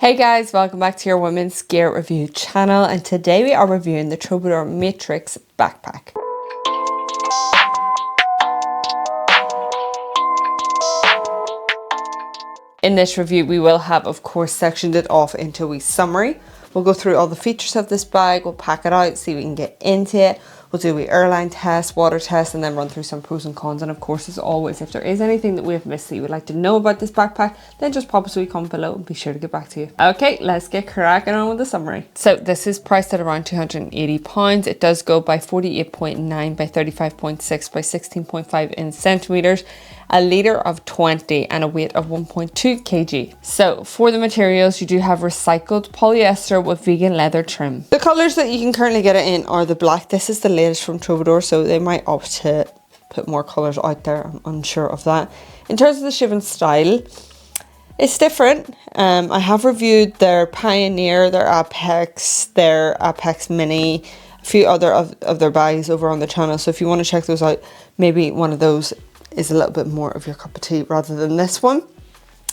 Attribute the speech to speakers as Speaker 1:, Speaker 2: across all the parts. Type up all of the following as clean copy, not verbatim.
Speaker 1: Hey guys, welcome back to your women's gear review channel, and today we are reviewing the Troubadour Matrix backpack. In this review we will have, of course, sectioned it off into a summary. We'll go through all the features of this bag, we'll pack it out, see if we can get into it. We'll do an airline test, water test, and then run through some pros and cons. And of course, as always, if there is anything that we have missed that you would like to know about this backpack, then just pop us a wee comment below and be sure to get back to you. Okay, let's get cracking on with the summary. So this is priced at around £280. It does go by 48.9 by 35.6 by 16.5 in centimeters, a litre of 20 and a weight of 1.2 kg. So for the materials, you do have recycled polyester with vegan leather trim. The colours that you can currently get it in are the black. This is the latest from Troubadour, so they might opt to put more colours out there. I'm unsure of that. In terms of the shipping style, it's different. I have reviewed their Pioneer, their Apex Mini, a few other of their bags over on the channel. So if you want to check those out, maybe one of those is a little bit more of your cup of tea rather than this one.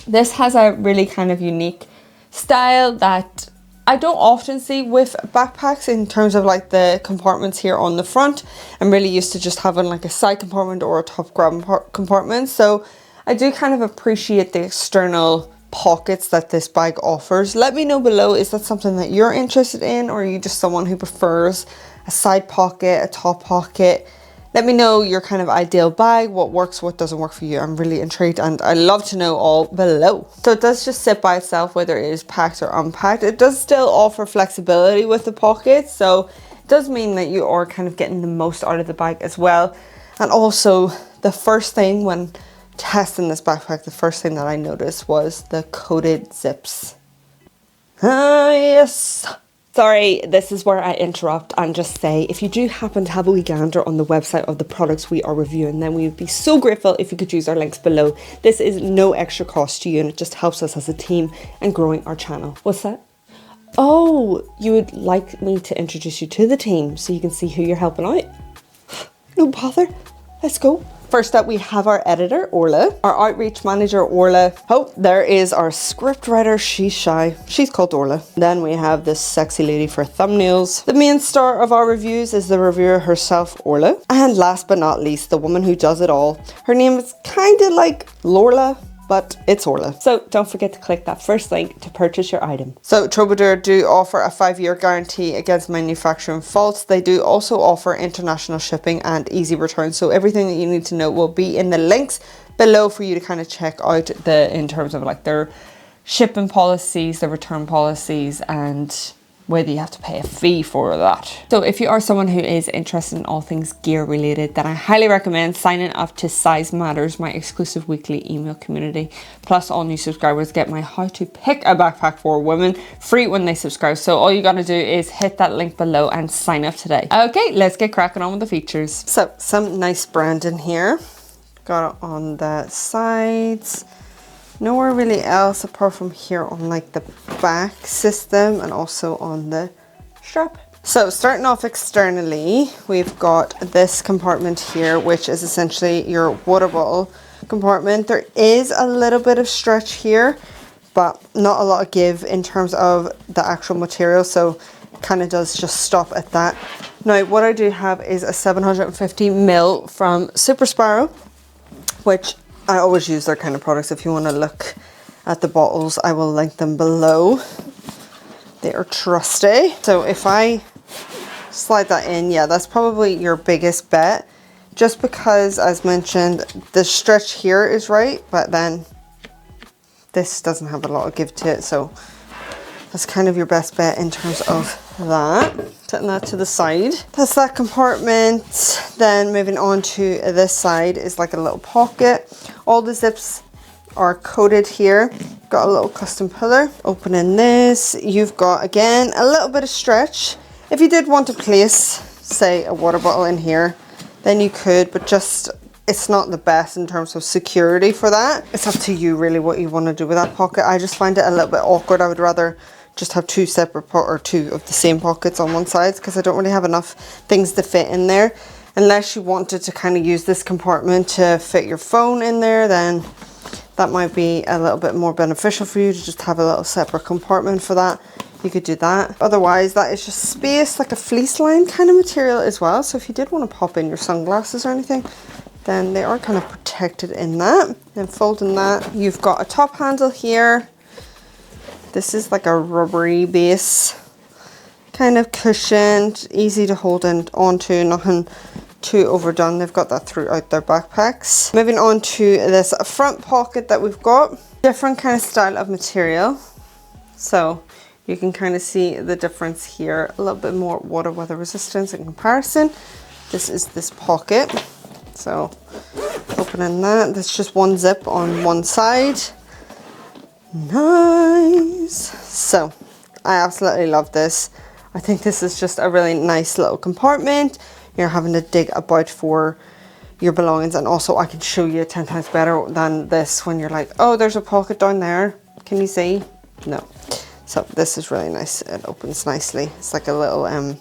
Speaker 1: This has a really kind of unique style that I don't often see with backpacks in terms of like the compartments here on the front. I'm really used to just having like a side compartment or a top grab compartment. So I do kind of appreciate the external pockets that this bag offers. Let me know below, is that something that you're interested in, or are you just someone who prefers a side pocket, a top pocket? Let me know your kind of ideal bag, what works, what doesn't work for you. I'm really intrigued and I love to know all below. So it does just sit by itself, whether it is packed or unpacked. It does still offer flexibility with the pockets, so it does mean that you are kind of getting the most out of the bag as well. And also, the first thing when testing this backpack, the first thing that I noticed was the coated zips. Ah, yes. Sorry, this is where I interrupt and just say, if you do happen to have a wee gander on the website of the products we are reviewing, then we would be so grateful if you could use our links below. This is no extra cost to you and it just helps us as a team and growing our channel. What's that? Oh, you would like me to introduce you to the team so you can see who you're helping out? No bother, let's go. First up, we have our editor, Orla, our outreach manager, Orla. Oh, there is our script writer, she's shy. She's called Orla. Then we have this sexy lady for thumbnails. The main star of our reviews is the reviewer herself, Orla. And last but not least, the woman who does it all. Her name is kind of like Lorla, but it's Orla. So don't forget to click that first link to purchase your item. So Troubadour do offer a 5-year guarantee against manufacturing faults. They do also offer international shipping and easy returns. So everything that you need to know will be in the links below for you to kind of check out in terms of like their shipping policies, their return policies, and whether you have to pay a fee for that. So if you are someone who is interested in all things gear related, then I highly recommend signing up to Size Matters, my exclusive weekly email community. Plus, all new subscribers get my how to pick a backpack for women free when they subscribe. So all you gotta do is hit that link below and sign up today. Okay, let's get cracking on with the features. So some nice branding here. Got it on the sides. Nowhere really else apart from here on like the back system and also on the strap. So starting off externally, we've got this compartment here, which is essentially your water bottle compartment. There is a little bit of stretch here, but not a lot of give in terms of the actual material. So it kind of does just stop at that. Now what I do have is a 750ml from Super Sparrow, which I always use their kind of products. If you want to look at the bottles, I will link them below. They are trusty. So if I slide that in, yeah, that's probably your biggest bet. Just because, as mentioned, the stretch here is right, but then this doesn't have a lot of give to it. So that's kind of your best bet in terms of that. Setting that to the side. That's that compartment. Then moving on to this side is like a little pocket. All the zips are coated here. Got a little custom pillar. Opening this, you've got again a little bit of stretch. If you did want to place, say, a water bottle in here, then you could, but just it's not the best in terms of security for that. It's up to you really what you want to do with that pocket. I just find it a little bit awkward. I would rather just have two separate or two of the same pockets on one side because I don't really have enough things to fit in there. Unless you wanted to kind of use this compartment to fit your phone in there, then that might be a little bit more beneficial for you to just have a little separate compartment for that. You could do that. Otherwise, that is just space, like a fleece line kind of material as well. So if you did want to pop in your sunglasses or anything, then they are kind of protected in that. Then folding that, you've got a top handle here. This is like a rubbery base, kind of cushioned, easy to hold onto, nothing too overdone. They've got that throughout their backpacks. Moving on to this front pocket that we've got, different kind of style of material. So you can kind of see the difference here, a little bit more water weather resistance in comparison. This is this pocket. So opening that, that's just one zip on one side. Nice. So I absolutely love this. I think this is just a really nice little compartment. You're having to dig about for your belongings, and also I can show you 10 times better than this when you're like, oh, there's a pocket down there. Can you see? No. So this is really nice. It opens nicely. It's like a little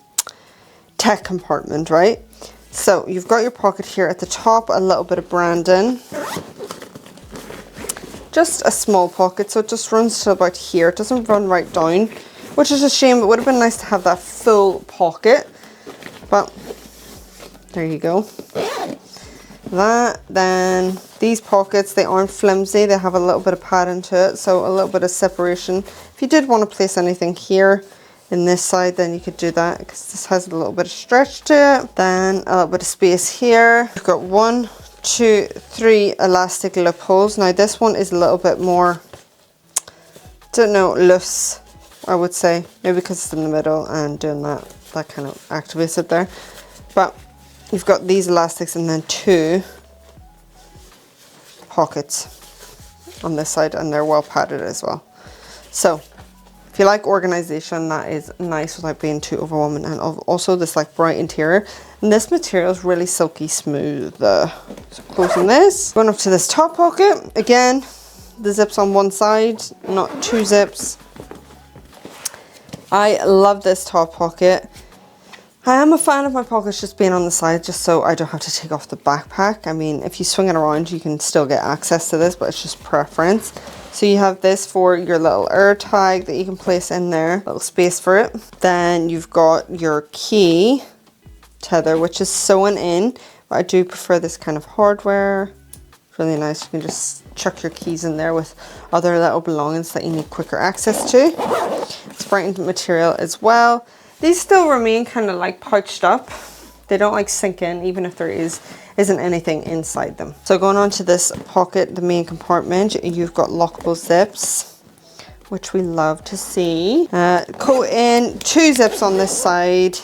Speaker 1: tech compartment, right? So you've got your pocket here at the top, a little bit of branding. Just a small pocket, so it just runs to about here. It doesn't run right down, which is a shame. It would have been nice to have that full pocket, but there you go. That, then these pockets, they aren't flimsy. They have a little bit of padding to it, so a little bit of separation. If you did want to place anything here in this side, then you could do that, because this has a little bit of stretch to it. Then a little bit of space here. You've got 1, 2, 3 elastic lip holes. Now this one is a little bit more, don't know, loose, I would say. Maybe because it's in the middle and doing that kind of activates it there. But you've got these elastics and then 2 pockets on this side, and they're well padded as well. So if you like organization, that is nice without being too overwhelming. And also this like bright interior, and this material is really silky smooth. So closing this, going up to this top pocket again, the zips on one side, not 2 zips. I love this top pocket. I am a fan of my pockets just being on the side, just so I don't have to take off the backpack. I mean, if you swing it around, you can still get access to this, but it's just preference. So you have this for your little air tag that you can place in there, little space for it. Then you've got your key tether, which is sewn in, but I do prefer this kind of hardware. It's really nice. You can just chuck your keys in there with other little belongings that you need quicker access to. It's brightened material as well. These still remain kind of like pouched up. They don't like sink in, even if there isn't anything inside them. So going on to this pocket, the main compartment, you've got lockable zips, which we love to see. Coat in 2 zips on this side.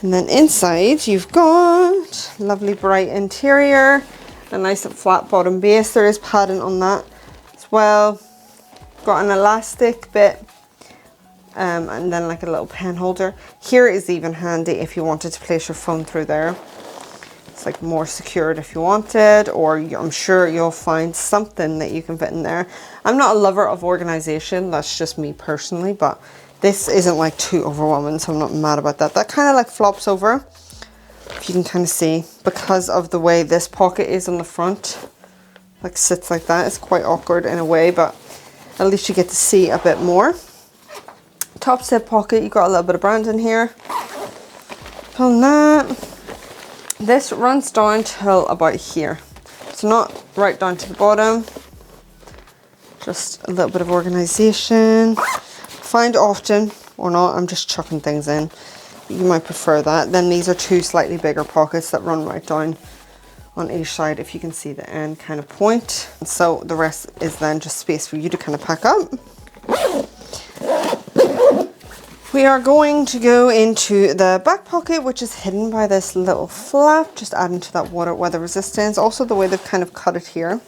Speaker 1: And then inside you've got lovely bright interior, a nice flat bottom base. There is padding on that as well. Got an elastic bit. And then like a little pen holder. Here is even handy if you wanted to place your phone through there. It's like more secured if you wanted, or I'm sure you'll find something that you can fit in there. I'm not a lover of organization, that's just me personally, but this isn't like too overwhelming, so I'm not mad about that. That kind of like flops over, if you can kind of see, because of the way this pocket is on the front, like sits like that. It's quite awkward in a way, but at least you get to see a bit more. Top zip pocket, you've got a little bit of branding here. Pull that. This runs down till about here. It's not right down to the bottom. Just a little bit of organization. Find often or not, I'm just chucking things in. You might prefer that. Then these are 2 slightly bigger pockets that run right down on each side, if you can see the end kind of point. So the rest is then just space for you to kind of pack up. We are going to go into the back pocket, which is hidden by this little flap, just adding to that weather resistance. Also the way they've kind of cut it here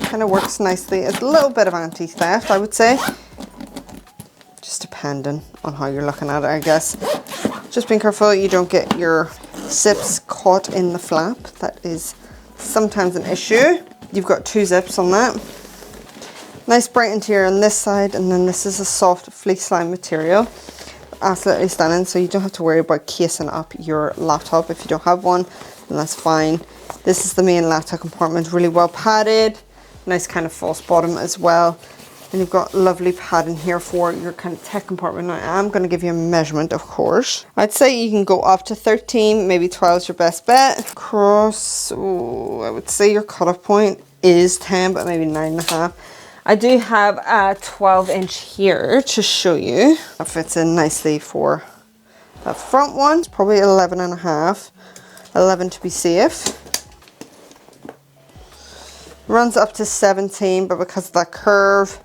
Speaker 1: kind of works nicely. It's a little bit of anti-theft, I would say. Just depending on how you're looking at it, I guess. Just being careful you don't get your zips caught in the flap. That is sometimes an issue. You've got 2 zips on that. Nice bright interior on this side, and then this is a soft fleece line material. Absolutely stunning, so you don't have to worry about casing up your laptop. If you don't have one, then that's fine. This is the main laptop compartment, really well padded, Nice kind of false bottom as well. And you've got lovely padding here for your kind of tech compartment. Now I'm going to give you a measurement, of course. I'd say you can go up to 13, maybe 12 is your best bet. Across, I would say your cutoff point is 10, but maybe 9.5. I do have a 12-inch here to show you. That fits in nicely for that front one. It's probably 11.5, 11 to be safe. Runs up to 17, but because of that curve,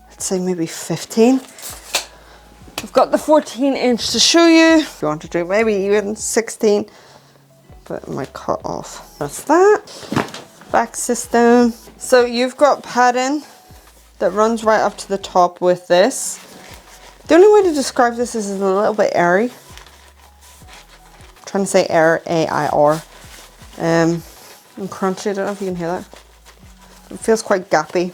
Speaker 1: I'd say maybe 15. I've got the 14-inch to show you. If you want to do maybe even 16, but it might cut off. That's that. Back system. So you've got padding that runs right up to the top with this. The only way to describe this is a little bit airy. I'm trying to say air, A-I-R. And crunchy, I don't know if you can hear that. It feels quite gappy.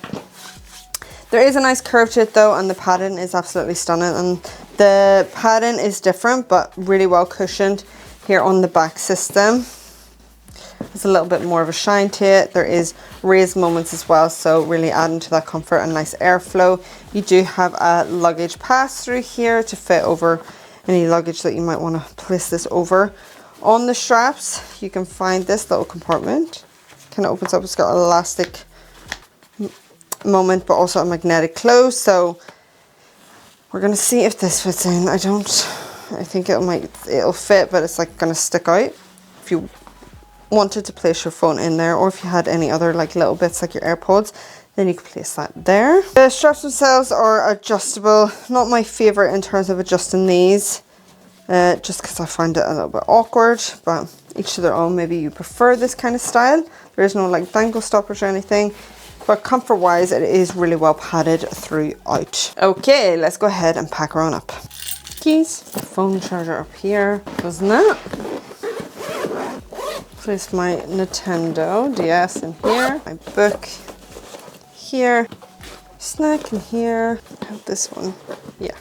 Speaker 1: There is a nice curve to it though, and the padding is absolutely stunning. And the padding is different, but really well cushioned here on the back system. There's a little bit more of a shine to it. There is raised moments as well, so really adding to that comfort and nice airflow. You do have a luggage pass through here to fit over any luggage that you might want to place this over. On the straps, you can find this little compartment. Kind of opens up, it's got an elastic moment, but also a magnetic close. So we're going to see if this fits in. I think it'll fit, but it's like going to stick out. If you wanted to place your phone in there, or if you had any other like little bits like your AirPods, then you could place that there. The straps themselves are adjustable. Not my favorite in terms of adjusting these, just because I find it a little bit awkward, but each to their own. Maybe you prefer this kind of style. There is no like dangle stoppers or anything, but comfort wise it is really well padded throughout. Okay, let's go ahead and pack her on up. Keys, the phone charger up here, doesn't it? Place my Nintendo DS in here, my book here, snack in here. I have this one, yeah,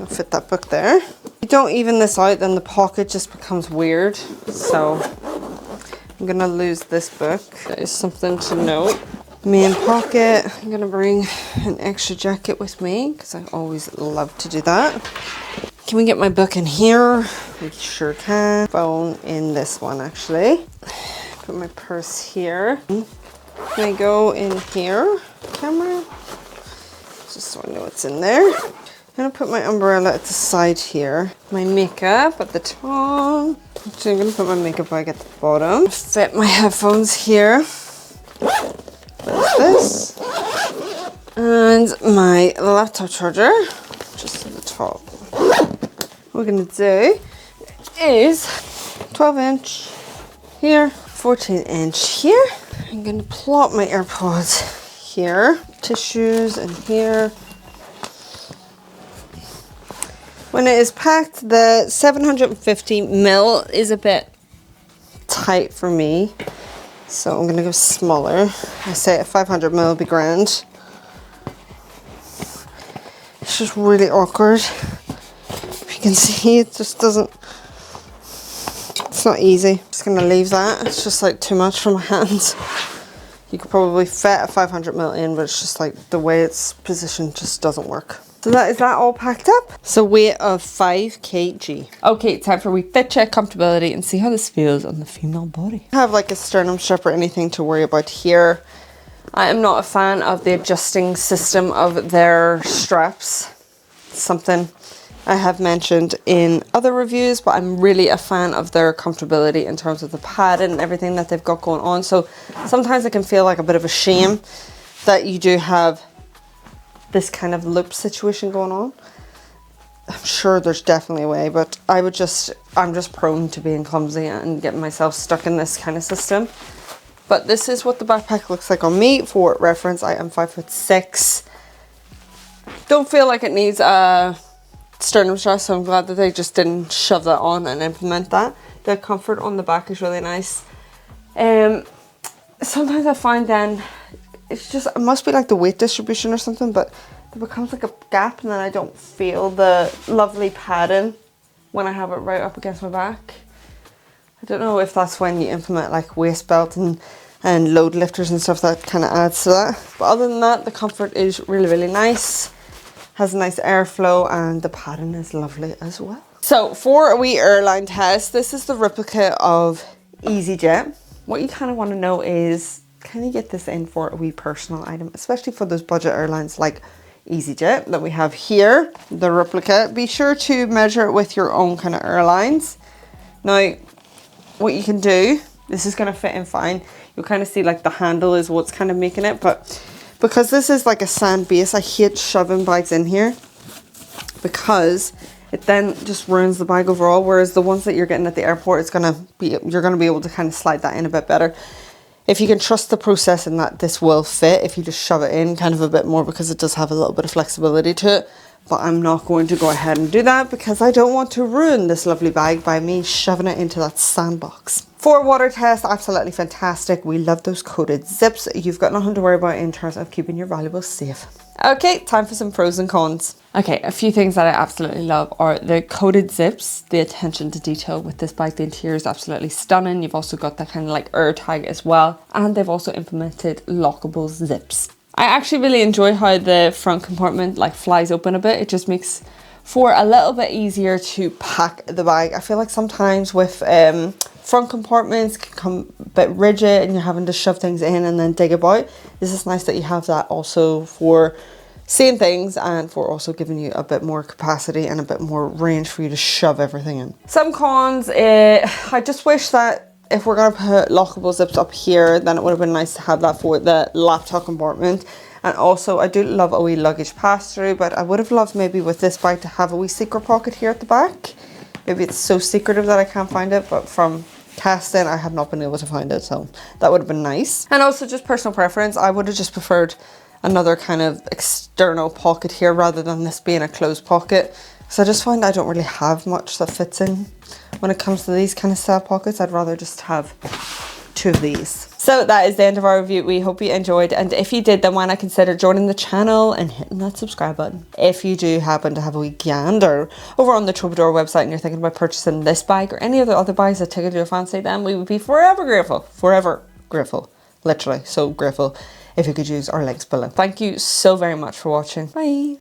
Speaker 1: I'll fit that book there. If you don't even this out, then the pocket just becomes weird, so I'm gonna lose this book. That is something to note. Main pocket, I'm gonna bring an extra jacket with me because I always love to do that. Can we get my book in here? We sure can. Phone in this one actually. Put my purse here. Can I go in here? Camera? Just so I know what's in there. I'm gonna put my umbrella at the side here. My makeup at the top. Actually, I'm gonna put my makeup bag at the bottom. Fit my headphones here. There's this. And my laptop charger, just at the top. What we're gonna do is 12-inch here, 14-inch here. I'm gonna plop my AirPods here, tissues in here. When it is packed, the 750ml is a bit tight for me, so I'm gonna go smaller. I say a 500ml would be grand. It's just really awkward. If you can see, it just doesn't, it's not easy. Just gonna leave that. It's just like too much for my hands. You could probably fit a 500ml in, but it's just like the way it's positioned just doesn't work. So is that all packed up? So weight of 5 kg. Okay, time for a wee fit check, comfortability, and see how this feels on the female body. I have like a sternum strap or anything to worry about here. I am not a fan of the adjusting system of their straps. It's something I have mentioned in other reviews, but I'm really a fan of their comfortability in terms of the padding and everything that they've got going on. So sometimes it can feel like a bit of a shame that you do have this kind of loop situation going on. I'm sure there's definitely a way, but I'm just prone to being clumsy and getting myself stuck in this kind of system. But this is what the backpack looks like on me. For reference, I am 5'6". Don't feel like it needs a sternum strap, so I'm glad that they just didn't shove that on and implement that. The comfort on the back is really nice. Sometimes I find then it must be like the weight distribution or something, but there becomes like a gap and then I don't feel the lovely padding when I have it right up against my back. I don't know if that's when you implement like waist belt and and load lifters and stuff that kind of adds to that. But other than that, the comfort is really, really nice. Has a nice airflow and the padding is lovely as well. So for a wee airline test, this is the replica of EasyJet. What you kind of want to know is, can you get this in for a wee personal item, especially for those budget airlines like EasyJet that we have here, the replica. Be sure to measure it with your own kind of airlines. Now, what you can do, this is going to fit in fine. You'll kind of see like the handle is what's kind of making it, but because this is like a sand base, I hate shoving bags in here because it then just ruins the bag overall, whereas the ones that you're getting at the airport, you're going to be able to kind of slide that in a bit better. If you can trust the process and that this will fit, if you just shove it in kind of a bit more, because it does have a little bit of flexibility to it. But I'm not going to go ahead and do that because I don't want to ruin this lovely bag by me shoving it into that sandbox. For water test, absolutely fantastic. We love those coated zips. You've got nothing to worry about in terms of keeping your valuables safe. Okay, time for some pros and cons. Okay, a few things that I absolutely love are the coated zips, the attention to detail with this bag. The interior is absolutely stunning. You've also got that kind of like air tag as well. And they've also implemented lockable zips. I actually really enjoy how the front compartment like flies open a bit. It just makes for a little bit easier to pack the bag. I feel like sometimes with front compartments can come a bit rigid and you're having to shove things in and then dig about. This is nice that you have that also for seeing things and for also giving you a bit more capacity and a bit more range for you to shove everything in. Some cons, I just wish that if we're going to put lockable zips up here, then it would have been nice to have that for the laptop compartment. And also, I do love a wee luggage pass-through, but I would have loved maybe with this bag to have a wee secret pocket here at the back. Maybe it's so secretive that I can't find it, but from testing, I have not been able to find it, so that would have been nice. And also, just personal preference, I would have just preferred another kind of external pocket here rather than this being a closed pocket. So I just find I don't really have much that fits in when it comes to these kind of style pockets. I'd rather just have two of these. So that is the end of our review. We hope you enjoyed, and if you did, then why not consider joining the channel and hitting that subscribe button. If you do happen to have a wee gander over on the Troubadour website and you're thinking about purchasing this bag or any of the other bags that tickled your fancy, then we would be forever grateful, literally so grateful if you could use our links below. Thank you so very much for watching. Bye.